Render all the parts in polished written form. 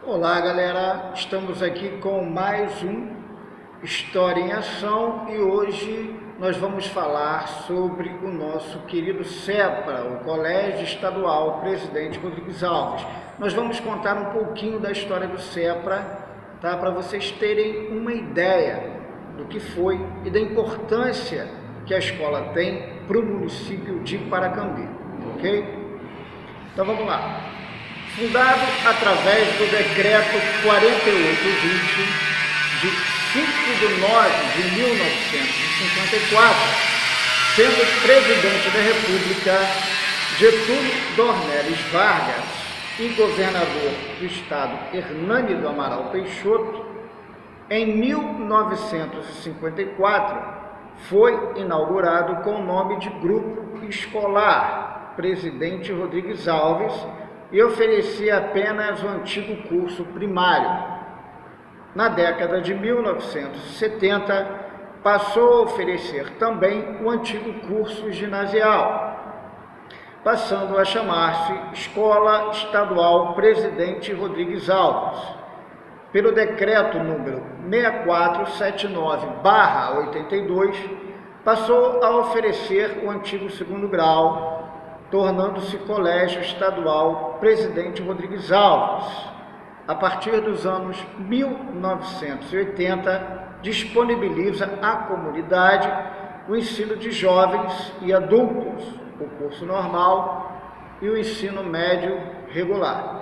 Olá galera, estamos aqui com mais um História em Ação e hoje nós vamos falar sobre o nosso querido CEPRA, o Colégio Estadual Presidente Rodrigues Alves. Nós vamos contar um pouquinho da história do CEPRA, tá? Para vocês terem uma ideia do que foi e da importância que a escola tem para o município de Paracambi, ok? Então vamos lá. Fundado através do Decreto 4820, de 5 de 9 de 1954, sendo Presidente da República Getúlio Dornelles Vargas e Governador do Estado Hernani do Amaral Peixoto, em 1954, foi inaugurado com o nome de Grupo Escolar Presidente Rodrigues Alves, e oferecia apenas o antigo curso primário. Na década de 1970, passou a oferecer também o antigo curso ginasial, passando a chamar-se Escola Estadual Presidente Rodrigues Alves. Pelo decreto número 6479/82, passou a oferecer o antigo segundo grau, tornando-se Colégio Estadual Presidente Rodrigues Alves. A partir dos anos 1980, disponibiliza à comunidade o ensino de jovens e adultos, o curso normal e o ensino médio regular.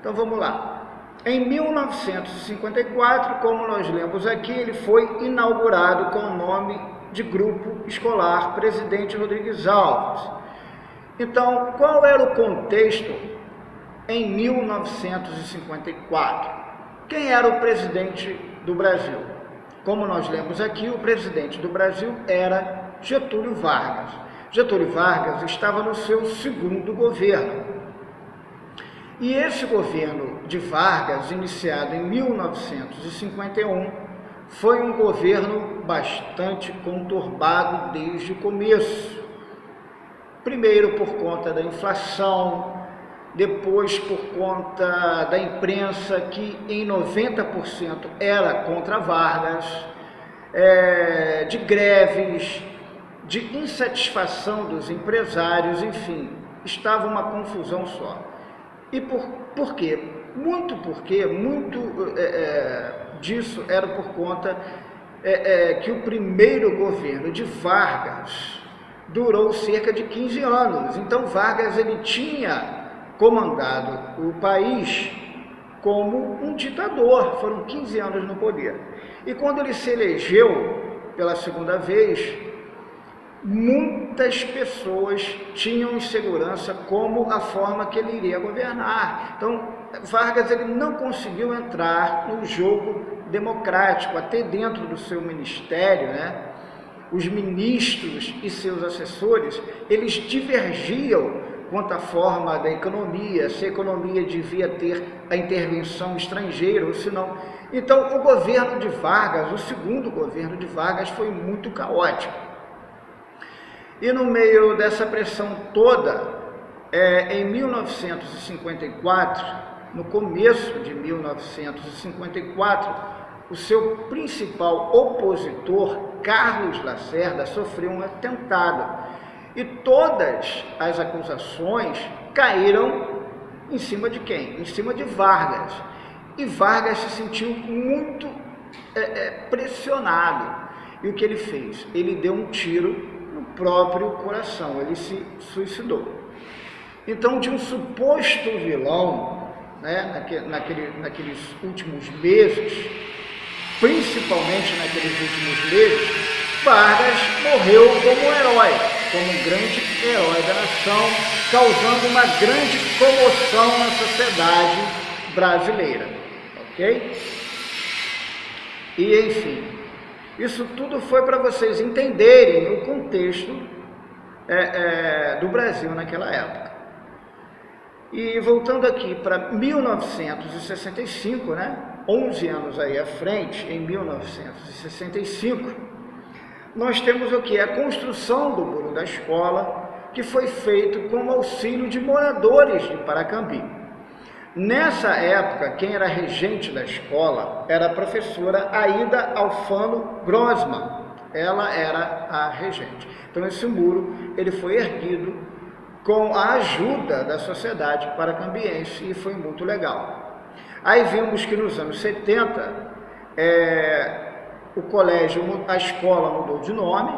Então vamos lá. Em 1954, como nós lemos aqui, ele foi inaugurado com o nome de Grupo Escolar Presidente Rodrigues Alves. Então, qual era o contexto em 1954? Quem era o presidente do Brasil? Como nós lemos aqui, o presidente do Brasil era Getúlio Vargas. Getúlio Vargas estava no seu segundo governo. E esse governo de Vargas, iniciado em 1951, foi um governo bastante conturbado desde o começo. Primeiro por conta da inflação, depois por conta da imprensa que em 90% era contra Vargas, de greves, de insatisfação dos empresários, enfim, estava uma confusão só. E por quê? Muito disso era por conta que o primeiro governo de Vargas durou cerca de 15 anos. Então Vargas ele tinha comandado o país como um ditador, foram 15 anos no poder. E quando ele se elegeu pela segunda vez, muitas pessoas tinham insegurança como a forma que ele iria governar. Então Vargas ele não conseguiu entrar no jogo democrático, até dentro do seu ministério, né? Os ministros e seus assessores, eles divergiam quanto à forma da economia, se a economia devia ter a intervenção estrangeira ou se não. Então, o governo de Vargas, o segundo governo de Vargas, foi muito caótico. E no meio dessa pressão toda, em 1954, no começo de 1954, o seu principal opositor, Carlos Lacerda, sofreu um atentado e todas as acusações caíram em cima de quem? Em cima de Vargas. E Vargas se sentiu muito pressionado. E o que ele fez? Ele deu um tiro no próprio coração, ele se suicidou. Então, de um suposto vilão, né, naqueles últimos meses, principalmente naqueles últimos meses, Vargas morreu como um herói, como um grande herói da nação, causando uma grande comoção na sociedade brasileira, ok? E, enfim, isso tudo foi para vocês entenderem o contexto do Brasil naquela época. E voltando aqui para 1965, né? 11 anos aí à frente, em 1965, nós temos o que? A construção do muro da escola, que foi feito com o auxílio de moradores de Paracambi. Nessa época, quem era regente da escola era a professora Aida Alfano Grossman. Ela era a regente. Então esse muro ele foi erguido com a ajuda da Sociedade Paracambiense e foi muito legal. Aí vimos que nos anos 70 o colégio, a escola mudou de nome,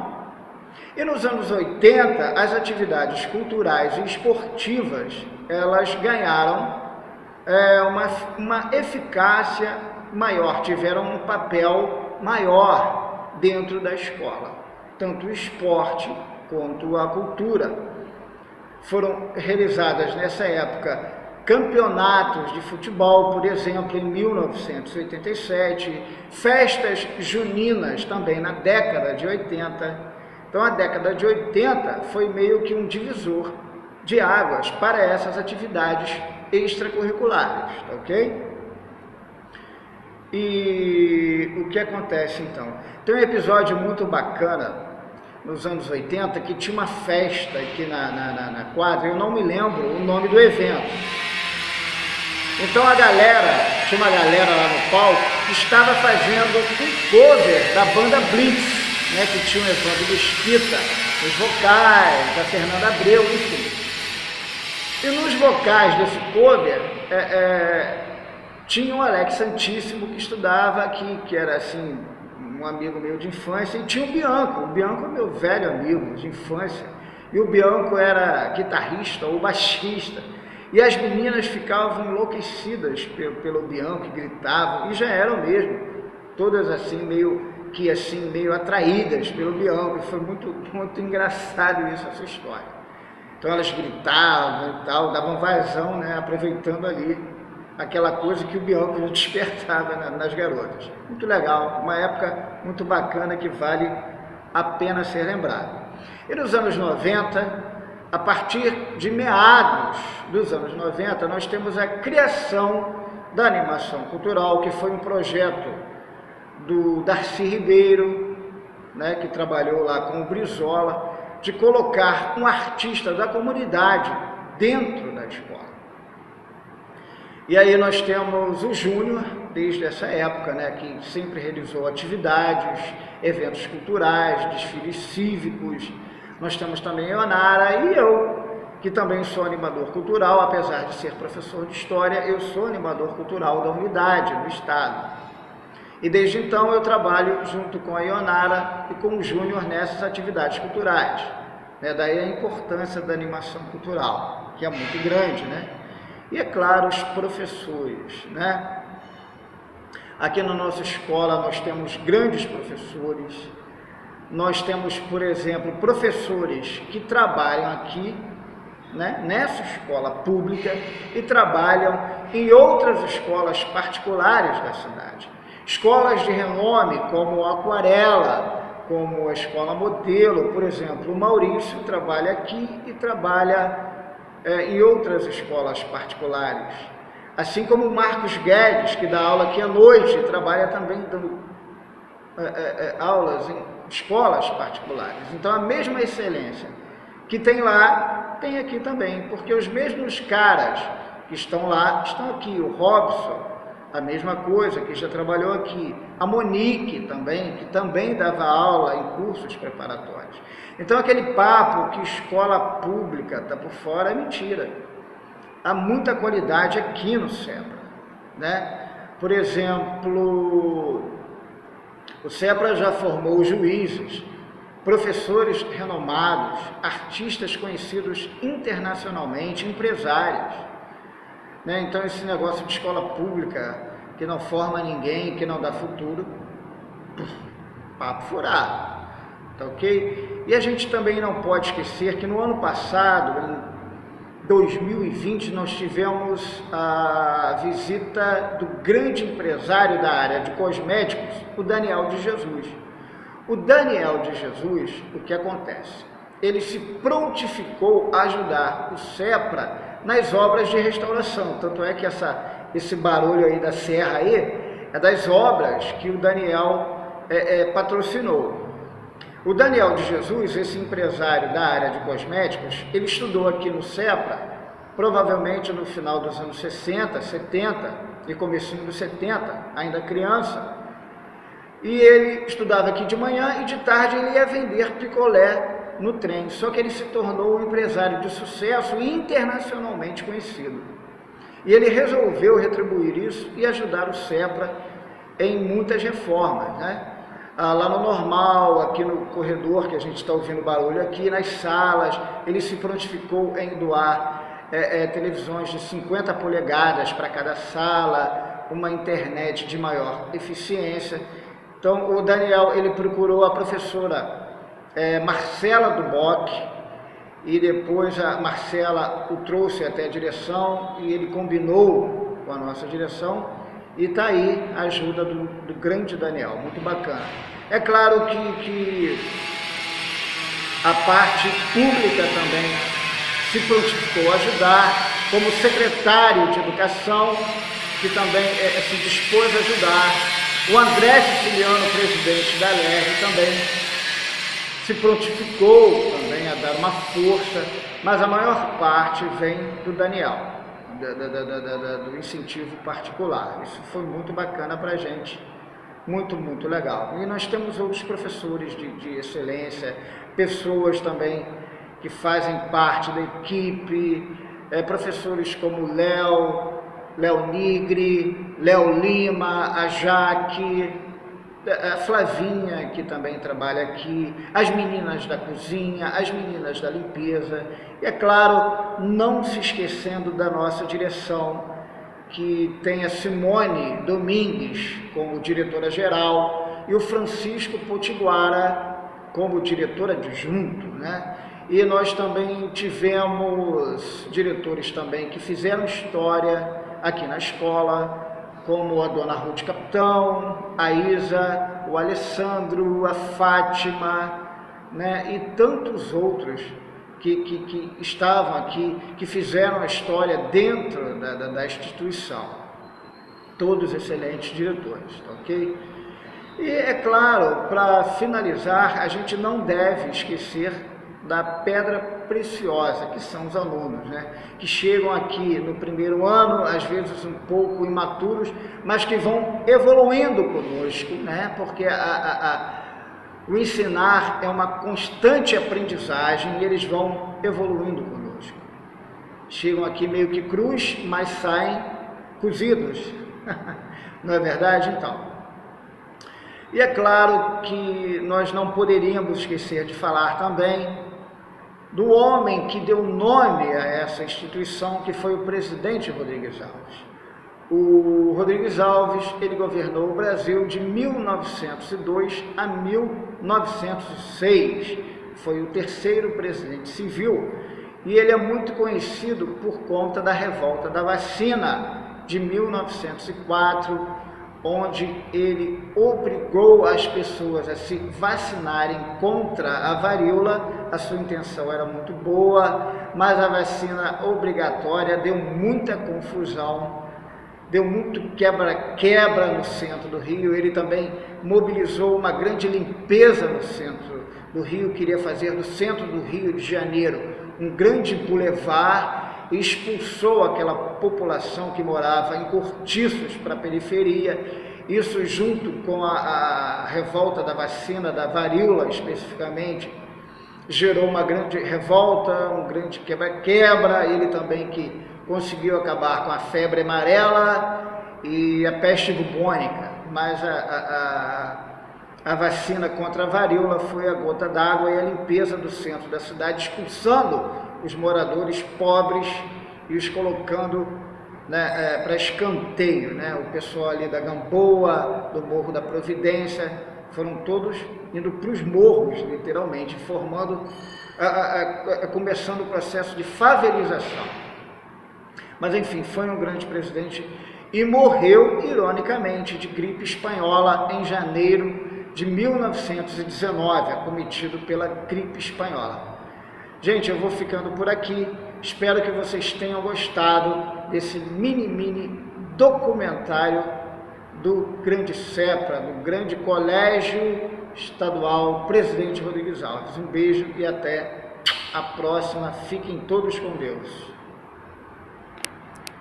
e nos anos 80 as atividades culturais e esportivas elas ganharam uma eficácia maior, tiveram um papel maior dentro da escola, tanto o esporte quanto a cultura. Foram realizadas nessa época campeonatos de futebol, por exemplo, em 1987, festas juninas também na década de 80. Então a década de 80 foi meio que um divisor de águas para essas atividades extracurriculares, tá ok? E o que acontece então? Tem um episódio muito bacana nos anos 80 que tinha uma festa aqui na quadra, eu não me lembro o nome do evento. Então tinha uma galera lá no palco que estava fazendo um cover da banda Blitz, né, que tinha o Evandro Mesquita, os vocais, da Fernanda Abreu, enfim. E nos vocais desse cover, tinha o Alex Santíssimo, que estudava aqui, que era assim, um amigo meu de infância, e tinha o Bianco é meu velho amigo de infância, e o Bianco era guitarrista ou baixista, e as meninas ficavam enlouquecidas pelo Bianco, gritavam, e já eram mesmo, todas assim, meio atraídas pelo Bianco, e foi muito, muito engraçado isso, essa história. Então elas gritavam e tal, davam vazão, né, aproveitando ali aquela coisa que o Bianco já despertava nas garotas. Muito legal, uma época muito bacana que vale a pena ser lembrada. E nos anos 90, a partir de meados dos anos 90, nós temos a criação da animação cultural, que foi um projeto do Darcy Ribeiro, né, que trabalhou lá com o Brizola, de colocar um artista da comunidade dentro da escola. E aí nós temos o Júnior, desde essa época, né, que sempre realizou atividades, eventos culturais, desfiles cívicos. Nós temos também a Ionara e eu, que também sou animador cultural, apesar de ser professor de História, eu sou animador cultural da unidade, no Estado. E desde então eu trabalho junto com a Ionara e com o Júnior nessas atividades culturais. Né? Daí a importância da animação cultural, que é muito grande, né? E é claro, os professores, né? Aqui na nossa escola nós temos grandes professores, nós temos, por exemplo, professores que trabalham aqui, né, nessa escola pública e trabalham em outras escolas particulares da cidade. Escolas de renome como a Aquarela, como a Escola Modelo, por exemplo, o Maurício trabalha aqui e trabalha em outras escolas particulares. Assim como o Marcos Guedes, que dá aula aqui à noite e trabalha também dando aulas em escolas particulares. Então a mesma excelência que tem lá, tem aqui também, porque os mesmos caras que estão lá, estão aqui. O Robson, a mesma coisa, que já trabalhou aqui. A Monique também, que também dava aula em cursos preparatórios. Então aquele papo que escola pública está por fora é mentira. Há muita qualidade aqui no CEPRA, né? Por exemplo, o CEPRA já formou juízes, professores renomados, artistas conhecidos internacionalmente, empresários. Né? Então esse negócio de escola pública que não forma ninguém, que não dá futuro, papo furado, tá ok? E a gente também não pode esquecer que no ano passado, em 2020, nós tivemos a visita do grande empresário da área de cosméticos, o Daniel de Jesus. O Daniel de Jesus, o que acontece? Ele se prontificou a ajudar o CEPRA nas obras de restauração, tanto é que esse barulho aí da serra aí é das obras que o Daniel patrocinou. O Daniel de Jesus, esse empresário da área de cosméticos, ele estudou aqui no CEPRA provavelmente no final dos anos 60, 70 e comecinho dos 70, ainda criança. E ele estudava aqui de manhã e de tarde ele ia vender picolé no trem. Só que ele se tornou um empresário de sucesso e internacionalmente conhecido. E ele resolveu retribuir isso e ajudar o SEPRA em muitas reformas, né? Lá no normal, aqui no corredor, que a gente está ouvindo barulho aqui, nas salas, ele se prontificou em doar televisões de 50 polegadas para cada sala, uma internet de maior eficiência. Então, o Daniel, ele procurou a professora Marcela Duboc, e depois a Marcela o trouxe até a direção, e ele combinou com a nossa direção, e está aí a ajuda do grande Daniel, muito bacana. É claro que a parte pública também se prontificou a ajudar, como secretário de Educação, que também se dispôs a ajudar. O André Siciliano, presidente da LERJ, também se prontificou também a dar uma força, mas a maior parte vem do Daniel, do incentivo particular. Isso foi muito bacana para a gente, muito, muito legal. E nós temos outros professores de excelência, pessoas também que fazem parte da equipe, professores como Léo Nigri, Léo Lima, a Jaque, a Flavinha, que também trabalha aqui, as meninas da cozinha, as meninas da limpeza, e é claro, não se esquecendo da nossa direção, que tem a Simone Domingues como diretora-geral e o Francisco Potiguara como diretor adjunto, né? E nós também tivemos diretores também que fizeram história aqui na escola, como a dona Ruth Capitão, a Isa, o Alessandro, a Fátima, né? E tantos outros que estavam aqui, que fizeram a história dentro da instituição. Todos excelentes diretores, tá ok? E é claro, para finalizar, a gente não deve esquecer da pedra preciosa, que são os alunos, né? Que chegam aqui no primeiro ano, às vezes um pouco imaturos, mas que vão evoluindo conosco, né? Porque o ensinar é uma constante aprendizagem e eles vão evoluindo conosco. Chegam aqui meio que crus, mas saem cozidos, não é verdade? Então, e é claro que nós não poderíamos esquecer de falar também do homem que deu nome a essa instituição, que foi o presidente Rodrigues Alves. O Rodrigues Alves, ele governou o Brasil de 1902 a 1906, foi o terceiro presidente civil, e ele é muito conhecido por conta da revolta da vacina de 1904, onde ele obrigou as pessoas a se vacinarem contra a varíola. A sua intenção era muito boa, mas a vacina obrigatória deu muita confusão, deu muito quebra-quebra no centro do Rio. Ele também mobilizou uma grande limpeza no centro do Rio, queria fazer do centro do Rio de Janeiro um grande boulevard, e expulsou aquela população que morava em cortiços para a periferia. Isso, junto com a revolta da vacina, da varíola especificamente, gerou uma grande revolta, um grande quebra-quebra. Ele também que conseguiu acabar com a febre amarela e a peste bubônica, mas a vacina contra a varíola foi a gota d'água e a limpeza do centro da cidade, expulsando os moradores pobres e os colocando, né, para escanteio, né? O pessoal ali da Gamboa, do Morro da Providência, foram todos indo para os morros, literalmente, começando o processo de favelização. Mas, enfim, foi um grande presidente e morreu, ironicamente, de gripe espanhola em janeiro de 1919, acometido pela gripe espanhola. Gente, eu vou ficando por aqui, espero que vocês tenham gostado desse mini documentário do grande SEPRA, do grande Colégio Estadual Presidente Rodrigues Alves. Um beijo e até a próxima, fiquem todos com Deus.